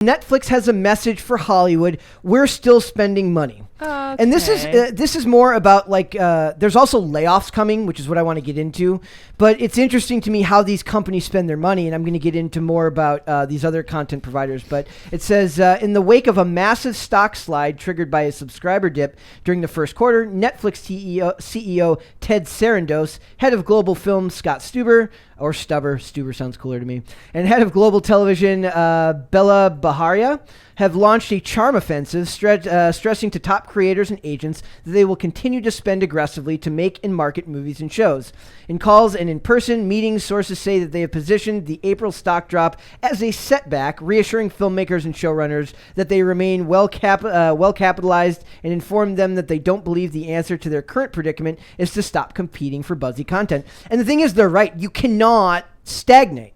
Netflix has a message for Hollywood. We're still spending money. Okay. And this is more about there's also layoffs coming, which is what I want to get into. But it's interesting to me how these companies spend their money, and I'm going to get into more about these other content providers. But it says, in the wake of a massive stock slide triggered by a subscriber dip during the first quarter, Netflix CEO Ted Sarandos, head of global film Scott Stuber, or Stuber sounds cooler to me, and head of global television Bella Baharia, have launched a charm offensive stressing to top creators and agents that they will continue to spend aggressively to make and market movies and shows. In calls and in-person meetings, sources say that they have positioned the April stock drop as a setback, reassuring filmmakers and showrunners that they remain well capitalized, and informed them that they don't believe the answer to their current predicament is to stop competing for buzzy content. And the thing is, they're right. You cannot stagnate.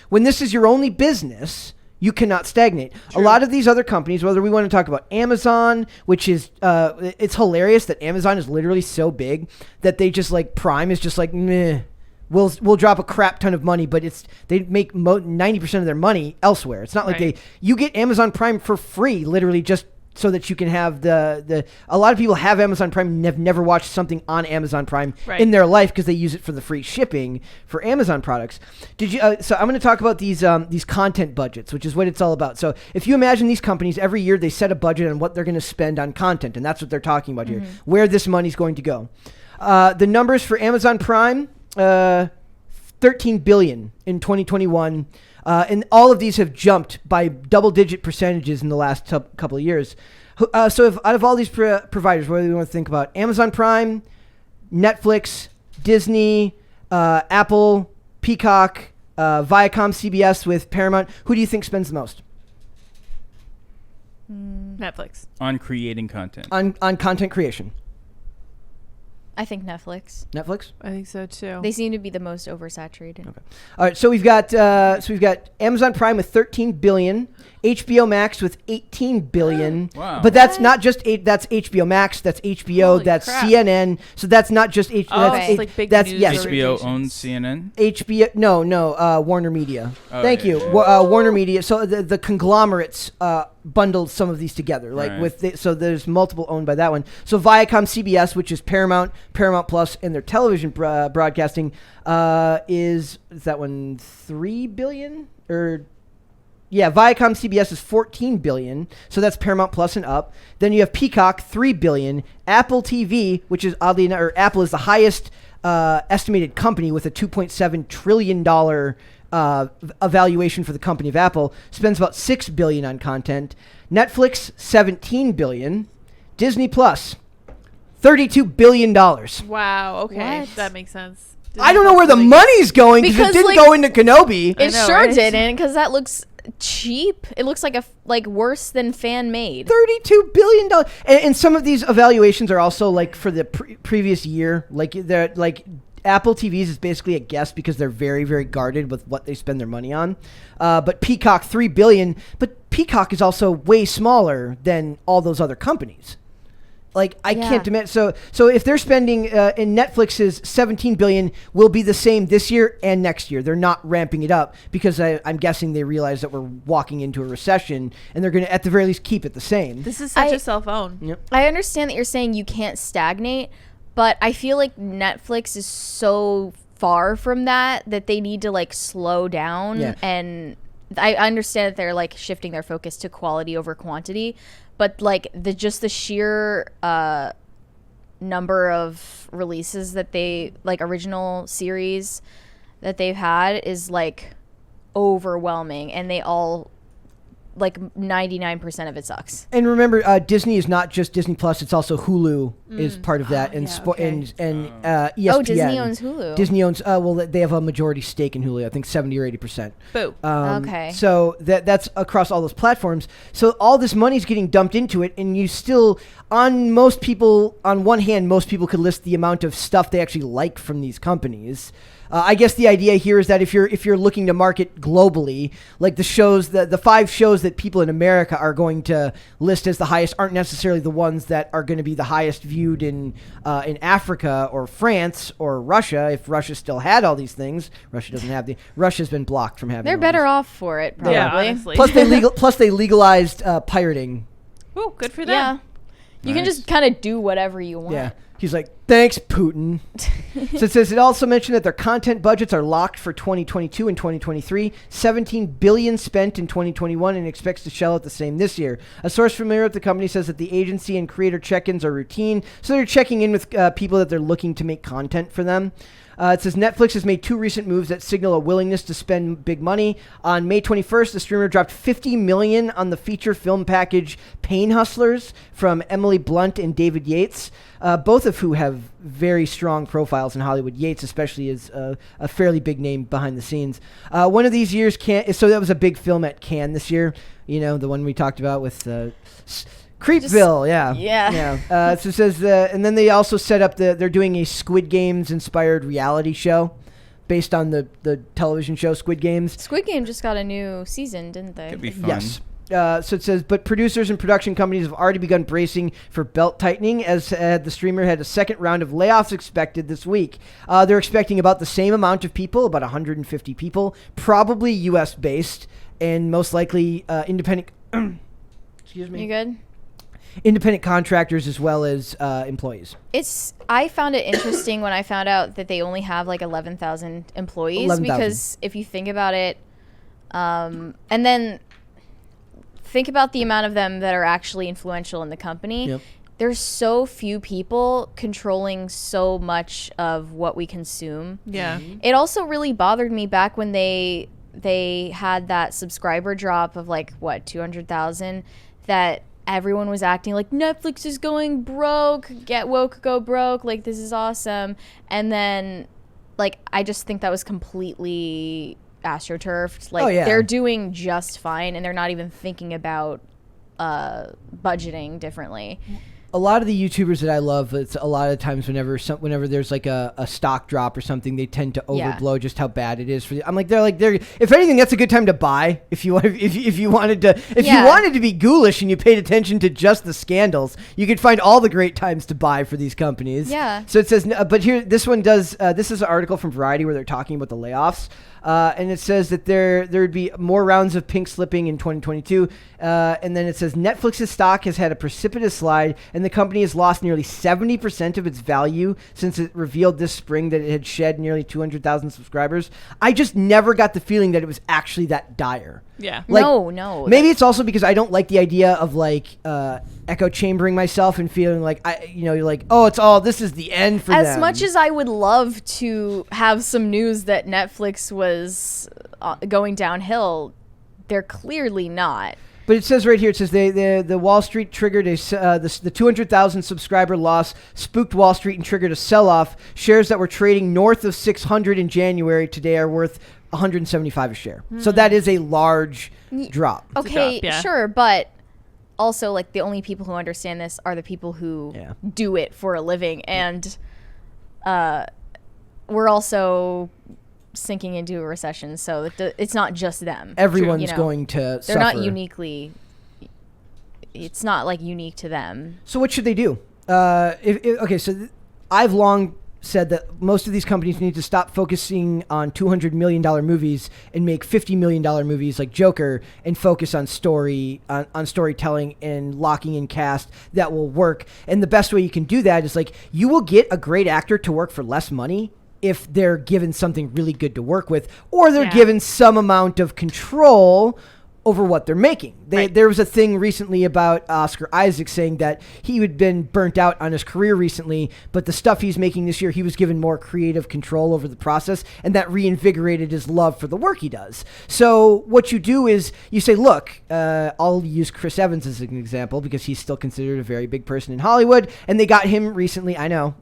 When this is your only business, you cannot stagnate. True. A lot of these other companies, whether we want to talk about Amazon, which is, it's hilarious that Amazon is literally so big that they just Prime is just meh. We'll drop a crap ton of money, but they make 90% of their money elsewhere. It's not like you get Amazon Prime for free, literally just so that you can have a lot of people have Amazon Prime and have never watched something on Amazon Prime in their life because they use it for the free shipping for Amazon products. So I'm going to talk about these content budgets, which is what it's all about. So if you imagine these companies, every year they set a budget on what they're going to spend on content, and that's what they're talking about here, where this money's going to go. The numbers for Amazon Prime, $13 billion in 2021. And all of these have jumped by double-digit percentages in the last couple of years. So out of all these providers, what do we want to think about? Amazon Prime, Netflix, Disney, Apple, Peacock, Viacom, CBS with Paramount. Who do you think spends the most? Netflix. On creating content. On content creation. I think Netflix. Netflix? I think so too. They seem to be the most oversaturated. Okay. All right. So we've got Amazon Prime with $13 billion, HBO Max with $18 billion. Wow. But that's not just that's HBO Max. That's HBO. Holy that's crap. CNN. So that's not just HBO. Oh, that's it's like big that's news yes. HBO owns CNN? HBO. No. Warner Media. Oh, Thank you. Warner Media. So the conglomerates bundled some of these together, so there's multiple owned by that one. So Viacom, CBS, which is Paramount Plus, and their television broadcasting is that one $3 billion Viacom CBS is $14 billion, so that's Paramount Plus and up. Then you have Peacock, $3 billion. Apple TV, which is oddly enough, or Apple is the highest estimated company with a $2.7 trillion evaluation for the company of Apple, spends about $6 billion on content. Netflix, $17 billion. Disney Plus, $32 billion. Wow. Okay, What? that makes sense. I don't know where the money's going because it didn't go into Kenobi. It know, sure right? didn't, because that looks cheap. It looks like worse than fan made. $32 billion. And some of these evaluations are also for the previous year. They're Apple TVs is basically a guess because they're very, very guarded with what they spend their money on. But Peacock, $3 billion. But Peacock is also way smaller than all those other companies. I can't imagine. So if they're spending in Netflix's $17 billion will be the same this year and next year. They're not ramping it up because I'm guessing they realize that we're walking into a recession and they're going to at the very least keep it the same. This is such a cell phone. Yep. I understand that you're saying you can't stagnate, but I feel like Netflix is so far from that they need to slow down. Yeah. And I understand that they're shifting their focus to quality over quantity, but the sheer number of releases that they original series that they've had is overwhelming, and they all 99% of it sucks. And remember, Disney is not just Disney Plus; it's also Hulu is part of that, and ESPN. Oh, Disney owns Hulu. Disney owns. They have a majority stake in Hulu. I think 70 or 80%. Boo. Okay. So that's across all those platforms. So all this money's getting dumped into it, and you still, on one hand, most people could list the amount of stuff they actually like from these companies. I guess the idea here is that if you're looking to market globally, like the shows, the 5 shows that people in America are going to list as the highest aren't necessarily the ones that are going to be the highest viewed in Africa or France or Russia. If Russia still had all these things, Russia doesn't have Russia's been blocked from having. They're all better these. off for it, probably. Yeah, honestly. Plus they legalized pirating. Ooh, good for them. Yeah. You can Nice. just kind of do whatever you want. Yeah. He's like, thanks, Putin. So it says it also mentioned that their content budgets are locked for 2022 and 2023, $17 billion spent in 2021, and expects to shell out the same this year. A source familiar with the company says that the agency and creator check-ins are routine, so they're checking in with people that they're looking to make content for them. It says Netflix has made 2 recent moves that signal a willingness to spend big money. On May 21st, the streamer dropped $50 million on the feature film package Pain Hustlers from Emily Blunt and David Yates, both of who have very strong profiles in Hollywood. Yates especially is a fairly big name behind the scenes. One of these years, so that was a big film at Cannes this year. You know, the one we talked about with... Creepville, yeah. So it says, and then they also set up they're doing a Squid Games inspired reality show based on the television show Squid Games. Squid Game just got a new season, didn't they? Could be fun. Yes. So it says, but producers and production companies have already begun bracing for belt tightening as the streamer had a second round of layoffs expected this week. They're expecting about the same amount of people, about 150 people, probably U.S. based, and most likely independent. Excuse me. You good? Independent contractors as well as employees. I found it interesting when I found out that they only have like 11,000 employees 11,000. because if you think about it, and then think about the amount of them that are actually influential in the company. Yep. There's so few people controlling so much of what we consume. Yeah. It also really bothered me back when they had that subscriber drop of like 200,000 that everyone was acting like Netflix is going broke, get woke, go broke, like this is awesome. And then like I just think that was completely astroturfed. Like they're doing just fine and they're not even thinking about budgeting differently. A lot of the YouTubers that I love, it's a lot of times whenever there's like a stock drop or something, they tend to overblow just how bad it is for the, I'm like they're if anything, that's a good time to buy if you want if you wanted to be ghoulish and you paid attention to just the scandals, you could find all the great times to buy for these companies. Yeah. So it says, but here this one does. This is an article from Variety where they're talking about the layoffs. And it says that there would be more rounds of pink slipping in 2022. And then it says Netflix's stock has had a precipitous slide, and the company has lost nearly 70% of its value since it revealed this spring that it had shed nearly 200,000 subscribers. I just never got the feeling that it was actually that dire. Yeah. Like, No. Maybe it's also because I don't like the idea of like echo chambering myself and feeling like you're like, oh, this is the end for them. As much as I would love to have some news that Netflix was going downhill, they're clearly not. But it says right here, it says the Wall Street triggered the 200,000 subscriber loss spooked Wall Street and triggered a sell-off. Shares that were trading north of 600 in January today are worth 175 a share. So that is a large drop. Okay, drop, yeah. sure, but also like the only people who understand this are the people who do it for a living, and we're also sinking into a recession, so it's not just them. Everyone's going to suffer. They're not uniquely. It's not like unique to them. So what should they do? I've long said that most of these companies need to stop focusing on $200 million movies and make $50 million movies like Joker and focus on on storytelling and locking in cast that will work. And the best way you can do that is like you will get a great actor to work for less money if they're given something really good to work with, or they're given some amount of control over what they're making. There was a thing recently about Oscar Isaac saying that he had been burnt out on his career recently, but the stuff he's making this year, he was given more creative control over the process, and that reinvigorated his love for the work he does. So what you do is you say, look, I'll use Chris Evans as an example because he's still considered a very big person in Hollywood, and they got him recently. I know.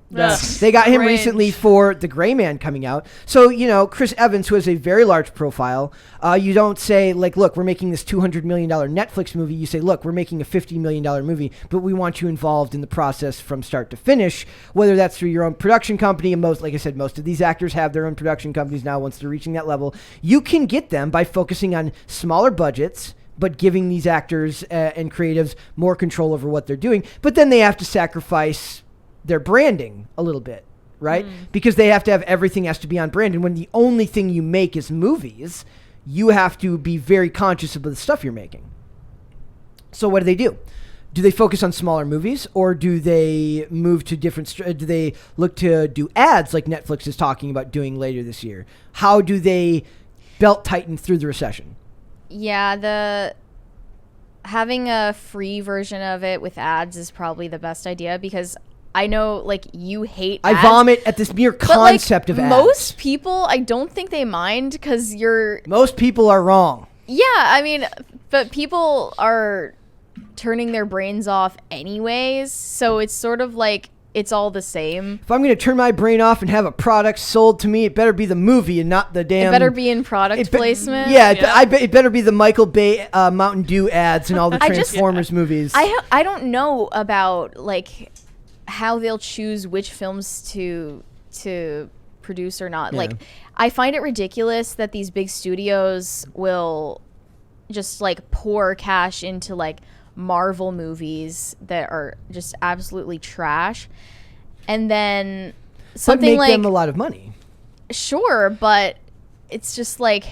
They got him recently for The Gray Man coming out. So, Chris Evans, who has a very large profile, you don't say, like, look, we're making this $200 million Netflix movie, you say, look, we're making a $50 million movie, but we want you involved in the process from start to finish, whether that's through your own production company. And like I said, most of these actors have their own production companies now once they're reaching that level. You can get them by focusing on smaller budgets, but giving these actors and creatives more control over what they're doing. But then they have to sacrifice their branding a little bit, right? Because they have to have everything has to be on brand. And when the only thing you make is movies, you have to be very conscious of the stuff you're making. So what do? Do they focus on smaller movies, or do they move to different? Do they look to do ads like Netflix is talking about doing later this year? How do they belt tighten through the recession? Yeah, having a free version of it with ads is probably the best idea, because I know, like, you hate ads. I vomit at this mere concept of ads. Most people, I don't think they mind, because most people are wrong. Yeah, I mean, but people are turning their brains off anyways, so it's sort of like it's all the same. If I'm going to turn my brain off and have a product sold to me, it better be the movie and not the damn... It better be in product placement. Yeah, I bet it better be the Michael Bay Mountain Dew ads and all the Transformers movies. I don't know about, like, how they'll choose which films to produce or not. Yeah. Like, I find it ridiculous that these big studios will just, like, pour cash into, like, Marvel movies that are just absolutely trash, and then something make them a lot of money. Sure, but it's just like,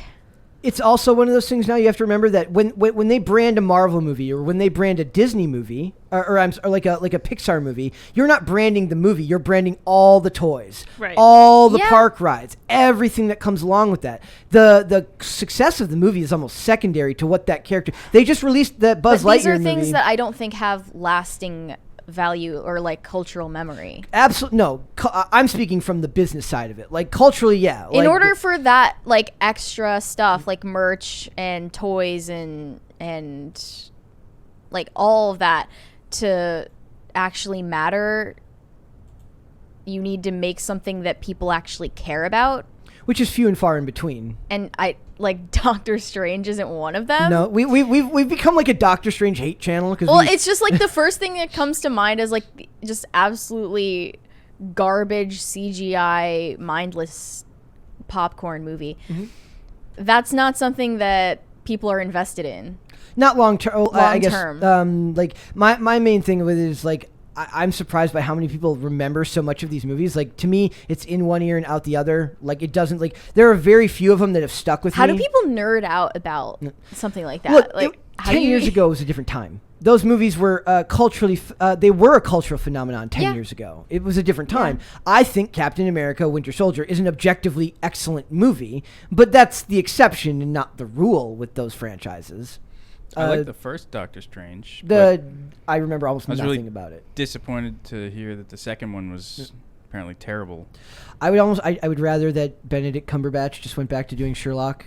it's also one of those things now you have to remember that when they brand a Marvel movie, or when they brand a Disney movie, or like a Pixar movie, you're not branding the movie, you're branding all the toys, right, all the park rides, everything that comes along with that. The success of the movie is almost secondary to what that character. They just released that Buzz Lightyear movie. These are things that I don't think have lasting value or, like, cultural memory. Absolutely no. I'm speaking from the business side of it. Like, culturally, yeah. In order for that, like, extra stuff like merch and toys and like all of that to actually matter, you need to make something that people actually care about, which is few and far in between. And Doctor Strange isn't one of them. No, we've become like a Doctor Strange hate channel. It's just like the first thing that comes to mind is, like, just absolutely garbage CGI mindless popcorn movie. Mm-hmm. That's not something that people are invested in. Not long term. I guess, term. Like my main thing with it is, like, I'm surprised by how many people remember so much of these movies. Like, to me, it's in one ear and out the other. Like, it doesn't, like, there are very few of them that have stuck with me. How do people nerd out about something like that? Look, like, 10 years ago was a different time. Those movies were culturally, they were a cultural phenomenon 10 years ago. It was a different time. Yeah. I think Captain America Winter Soldier is an objectively excellent movie, but that's the exception and not the rule with those franchises. I like the first Doctor Strange. I remember almost nothing really about it. Disappointed to hear that the second one was apparently terrible. I would rather that Benedict Cumberbatch just went back to doing Sherlock.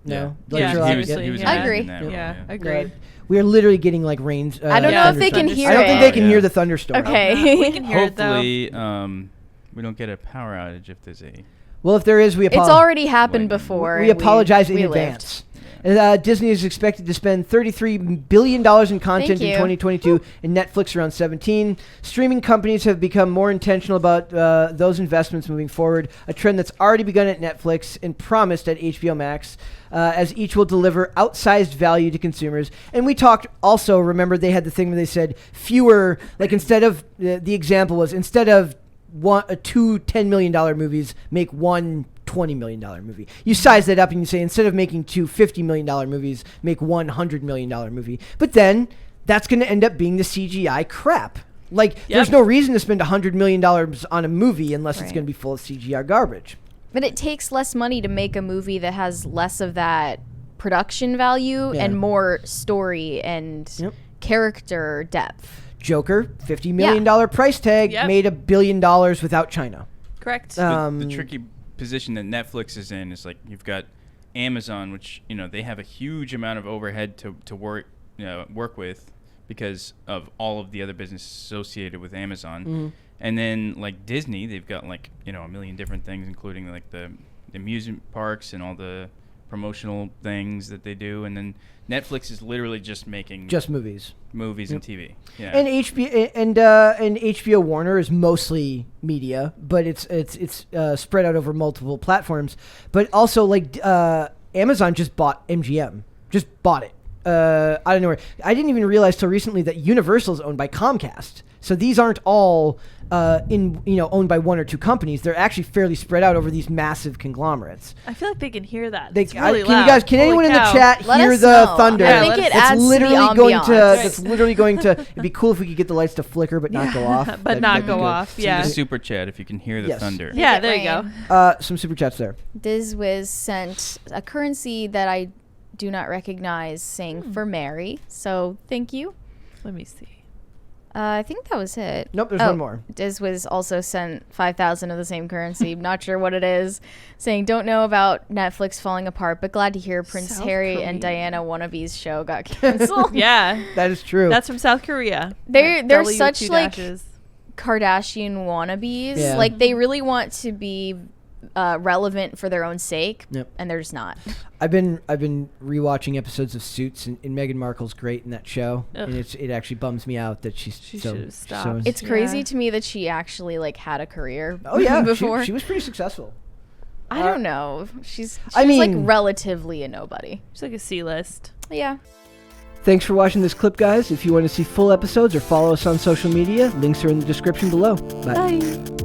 No, I agree. Yeah, agreed. We are literally getting, like, rains. I don't know if they can hear it. I don't think they can hear the thunderstorm. Okay, we can hear Hopefully, it though. We don't get a power outage if there's a. Well, if there is, we apologize. It's already happened before. We apologize in advance. Disney is expected to spend $33 billion in content in 2022, and Netflix around 17. Streaming companies have become more intentional about those investments moving forward, a trend that's already begun at Netflix and promised at HBO Max, as each will deliver outsized value to consumers. And we talked also, remember, they had the thing where they said fewer, like, instead of, the example was, instead of two $10 million movies, make one $20 million movie. You size that up and you say, instead of making two $50 million movies, make one $100 million movie. But then that's going to end up being the CGI crap. Like, there's no reason to spend $100 million on a movie unless it's going to be full of CGI garbage. But it takes less money to make a movie that has less of that production value and more story and character depth. Joker, $50 million price tag, made $1 billion without China. Correct. The tricky position that Netflix is in is, like, you've got Amazon, which, you know, they have a huge amount of overhead to work with because of all of the other business associated with Amazon. Mm-hmm. And then, like, Disney, they've got, like, you know, a million different things, including, like, the amusement parks and all the promotional things that they do, and then Netflix is literally just making just movies and TV. Yeah. And HBO Warner is mostly media, but it's spread out over multiple platforms. But also, like, Amazon just bought MGM, just bought it. I don't know where. I didn't even realize till recently that Universal is owned by Comcast. So these aren't all owned by one or two companies. They're actually fairly spread out over these massive conglomerates. I feel like they can hear that. It's really can loud. you guys? Can anyone in the chat Let hear us the know. thunder? I think it adds to the ambiance. That's literally going to. It'd be cool if we could get the lights to flicker but not go off. But not go off. Send Yeah. a super chat if you can hear the Yes. thunder. Yeah, it there you rain. go. Some super chats there. DizWiz sent a currency that I do not recognize, saying for Mary. So thank you. Let me see. I think that was it. Nope, there's one more. DizWiz also sent 5,000 of the same currency. Not sure what it is. Saying, don't know about Netflix falling apart, but glad to hear Prince South Harry Korea. and Diana Wannabes show got canceled. Yeah. That is true. That's from South Korea. They're W such two like dashes. Kardashian wannabes. Yeah. Like they really want to be relevant for their own sake, Yep. and they're just not. I've been rewatching episodes of Suits, and Meghan Markle's great in that show, Ugh. and it actually bums me out that she should've stopped. So, It's Yeah. crazy to me that she actually like had a career. oh yeah, before. she was pretty successful. I don't know. She's I like mean- relatively a nobody. It's like a C-list. Yeah. Thanks for watching this clip, guys. If you want to see full episodes or follow us on social media, links are in the description below. Bye. Bye.